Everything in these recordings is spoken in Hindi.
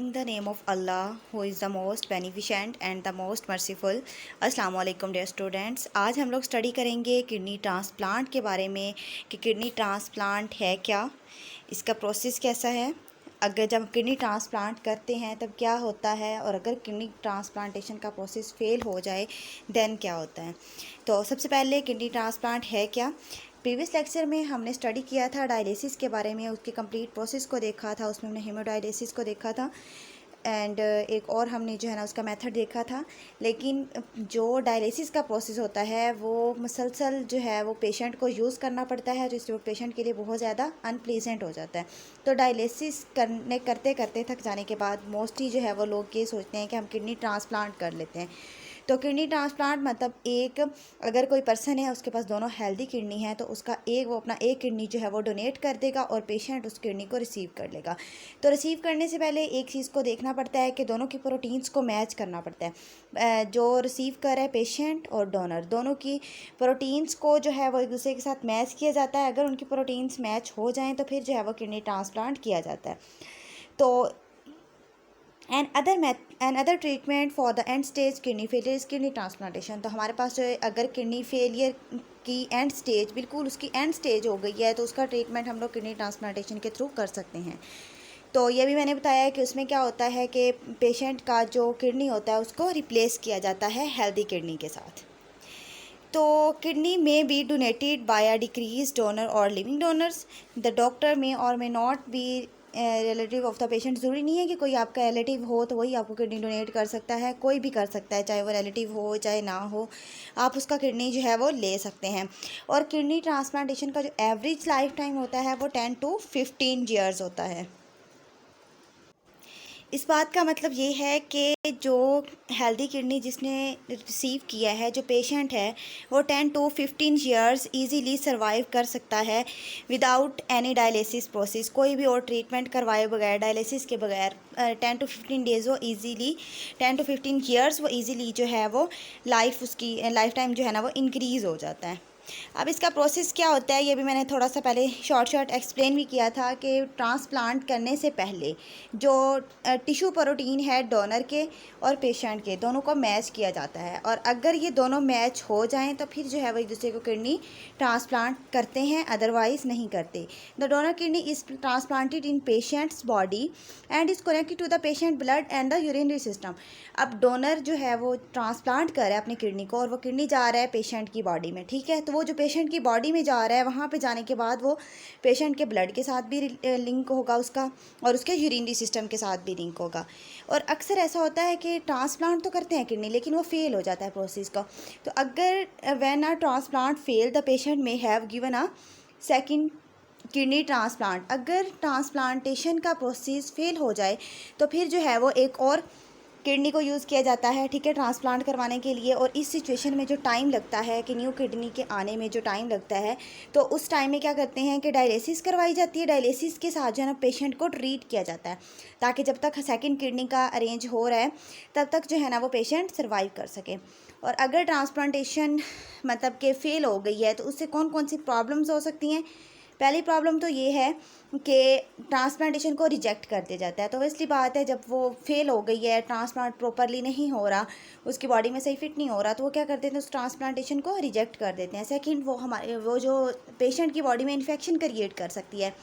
In the name of Allah, who is the most beneficent and the most merciful. अस्सलाम वालेकुम डियर स्टूडेंट्स। आज हम लोग स्टडी करेंगे किडनी ट्रांसप्लांट के बारे में कि किडनी ट्रांसप्लांट है क्या, इसका प्रोसेस कैसा है, अगर जब किडनी ट्रांसप्लांट करते हैं तब क्या होता है, और अगर किडनी ट्रांसप्लांटेशन का प्रोसेस फेल हो जाए देन क्या होता है। तो सबसे पहले किडनी ट्रांसप्लांट है क्या। प्रीवियस लेक्चर में हमने स्टडी किया था डायलिसिस के बारे में, उसके कंप्लीट प्रोसेस को देखा था, उसमें हमने हेमोडायलिसिस को देखा था एंड एक और हमने जो है ना उसका मेथड देखा था। लेकिन जो डायलिसिस का प्रोसेस होता है वो मुसलसल जो है वो पेशेंट को यूज़ करना पड़ता है, जिससे वो पेशेंट के लिए बहुत ज़्यादा अनप्लीजेंट हो जाता है। तो डायलिसिस करते करते थक जाने के बाद मोस्टली जो है वो लोग ये सोचते हैं कि हम किडनी ट्रांसप्लांट कर लेते हैं। तो किडनी ट्रांसप्लांट मतलब एक अगर कोई पर्सन है उसके पास दोनों हेल्दी किडनी है तो उसका वो अपना एक किडनी जो है वो डोनेट कर देगा और पेशेंट उस किडनी को रिसीव कर लेगा। तो रिसीव करने से पहले एक चीज़ को देखना पड़ता है कि दोनों की प्रोटीन्स को मैच करना पड़ता है। जो रिसीव कर रहा है पेशेंट और डोनर दोनों की प्रोटीन्स को जो है वो एक दूसरे के साथ मैच किया जाता है। अगर उनकी प्रोटीन्स मैच हो जाएँ तो फिर जो है वो किडनी ट्रांसप्लांट किया जाता है। तो and other treatment for the end stage kidney failure is kidney transplantation. तो हमारे पास जो है अगर किडनी फेलियर की एंड स्टेज बिल्कुल उसकी एंड स्टेज हो गई है तो उसका ट्रीटमेंट हम लोग किडनी ट्रांसप्लांटेशन के थ्रू कर सकते हैं। तो ये भी मैंने बताया है कि उसमें क्या होता है कि पेशेंट का जो किडनी होता है उसको रिप्लेस किया जाता है हेल्दी किडनी के साथ। तो किडनी में B donated bye a decrease donor और लिविंग डोनर्स। द डॉक्टर में और may not be relative of the patient. ज़रूरी नहीं है कि कोई आपका रिलेटिव हो तो वही आपको किडनी डोनेट कर सकता है, कोई भी कर सकता है, चाहे वो रिलेटिव हो चाहे ना हो, आप उसका किडनी जो है वो ले सकते हैं। और किडनी ट्रांसप्लांटेशन का जो एवरेज लाइफ टाइम होता है वो 10 to 15 ईयर्स होता है। इस बात का मतलब ये है कि जो हेल्दी किडनी जिसने रिसीव किया है, जो पेशेंट है, वो 10 to 15 ईयर्स इजीली सरवाइव कर सकता है विदाउट एनी डायलिसिस प्रोसेस। कोई भी और ट्रीटमेंट करवाए बगैर, डायलिसिस के बगैर 10 to 15 डेज़ वो इजीली 10 to 15 ईयर्स वो इजीली जो है वो उसकी लाइफ टाइम जो है ना वो इंक्रीज़ हो जाता है। अब इसका प्रोसेस क्या होता है ये भी मैंने थोड़ा सा पहले शॉर्ट एक्सप्लेन भी किया था कि ट्रांसप्लांट करने से पहले जो टिश्यू प्रोटीन है डोनर के और पेशेंट के दोनों को मैच किया जाता है, और अगर ये दोनों मैच हो जाएं तो फिर जो है वो एक दूसरे को किडनी ट्रांसप्लांट करते हैं, अदरवाइज़ नहीं करते। The donor kidney is transplanted in patients body and is connected to the patient blood and the urinary system. अब डोनर जो है वो ट्रांसप्लांट कर रहा है अपनी किडनी को और वो किडनी जा रहा है पेशेंट की बॉडी में, ठीक है। तो वो जो पेशेंट की बॉडी में जा रहा है वहाँ पे जाने के बाद वो पेशेंट के ब्लड के साथ भी लिंक होगा उसका, और उसके यूरिनरी सिस्टम के साथ भी लिंक होगा। और अक्सर ऐसा होता है कि ट्रांसप्लांट तो करते हैं किडनी लेकिन वो फेल हो जाता है प्रोसेस का। तो अगर when a transplant fail the patient may have given a second kidney transplant. अगर ट्रांसप्लांटेशन का प्रोसेस फेल हो जाए तो फिर जो है वो एक और किडनी को यूज़ किया जाता है, ठीक है, ट्रांसप्लांट करवाने के लिए। और इस सिचुएशन में जो टाइम लगता है कि न्यू किडनी के आने में जो टाइम लगता है, तो उस टाइम में क्या करते हैं कि डायलिसिस करवाई जाती है। डायलिसिस के साथ जो है ना पेशेंट को ट्रीट किया जाता है ताकि जब तक सेकंड किडनी का अरेंज हो रहा है तब तक जो है ना वो पेशेंट सर्वाइव कर सके। और अगर ट्रांसप्लांटेशन मतलब कि फ़ेल हो गई है तो उससे कौन कौन सी प्रॉब्लम्स हो सकती हैं। पहली प्रॉब्लम तो ये है कि ट्रांसप्लांटेशन को रिजेक्ट कर दिया जाता है। तो वैसी बात है जब वो फेल हो गई है, ट्रांसप्लांट प्रॉपरली नहीं हो रहा, उसकी बॉडी में सही फिट नहीं हो रहा, तो वो क्या करते हैं उस ट्रांसप्लांटेशन को रिजेक्ट कर देते हैं। सेकंड, वो जो पेशेंट की बॉडी में इन्फेक्शन क्रिएट कर सकती है।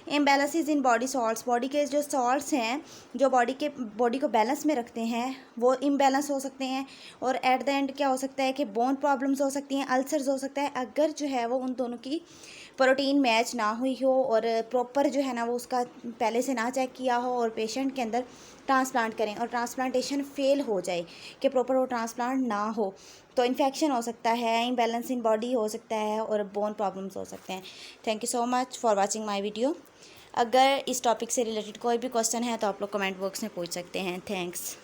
Imbalances in body salts, body के जो सॉल्ट्स हैं जो बॉडी को बैलेंस में रखते हैं वो इम्बैलेंस हो सकते हैं। और एट द एंड क्या हो सकता है कि बोन प्रॉब्लम्स हो सकती हैं, अल्सर्स हो सकता है अगर जो है वो उन दोनों की प्रोटीन मैच ना हुई हो और प्रॉपर जो है ना वो उसका पहले से ना चेक किया हो और पेशेंट के अंदर ट्रांसप्लांट करें और ट्रांसप्लांटेशन फेल हो जाए कि प्रॉपर वो ट्रांसप्लांट ना हो, तो इन्फेक्शन हो सकता है, इम्बैलेंस इन बॉडी हो सकता है और बोन प्रॉब्लम्स हो सकते हैं। Thank you so much for watching my video. अगर इस टॉपिक से रिलेटेड कोई भी क्वेश्चन है तो आप लोग कमेंट बॉक्स में पूछ सकते हैं। थैंक्स।